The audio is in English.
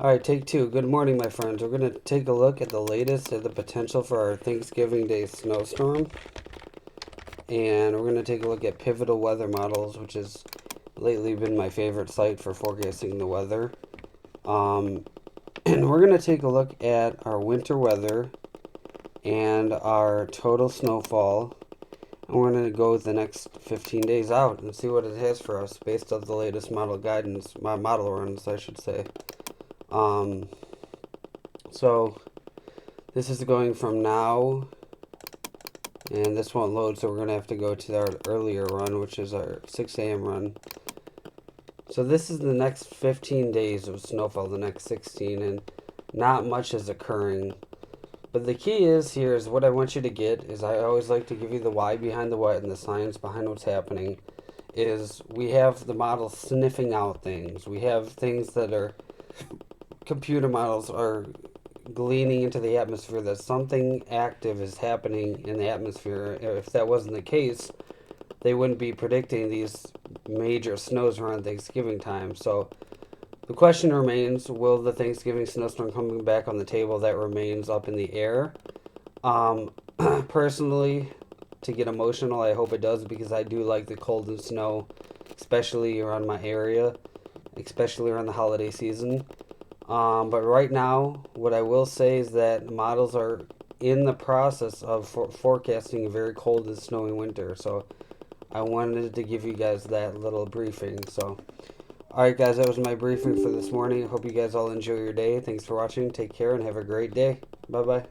Alright, take two. Good morning, my friends. We're going to take a look at the latest of the potential for our Thanksgiving Day snowstorm. And we're going to take a look at Pivotal Weather Models, which has lately been my favorite site for forecasting the weather. And we're going to take a look at our winter weather and our total snowfall. And we're going to go the next 15 days out and see what it has for us based on the latest model guidance, my model runs, I should say. So this is going from now, and this won't load, so we're going to have to go to our earlier run, which is our 6 a.m. run. So this is the next 15 days of snowfall, the next 16, and not much is occurring. But the key is here is what I want you to get is I always like to give you the why behind the what and the science behind what's happening. Is we have the model sniffing out things. We have things that are computer models are gleaning into the atmosphere that something active is happening in the atmosphere. If that wasn't the case, they wouldn't be predicting these major snows around Thanksgiving time. So the question remains, will the Thanksgiving snowstorm coming back on the table? That remains up in the air. Personally, to get emotional, I hope it does, because I do like the cold and snow, especially around my area, especially around the holiday season. But right now, what I will say is that models are in the process of forecasting a very cold and snowy winter. So I wanted to give you guys that little briefing. So, alright guys, that was my briefing for this morning. I hope you guys all enjoy your day. Thanks for watching. Take care and have a great day. Bye-bye.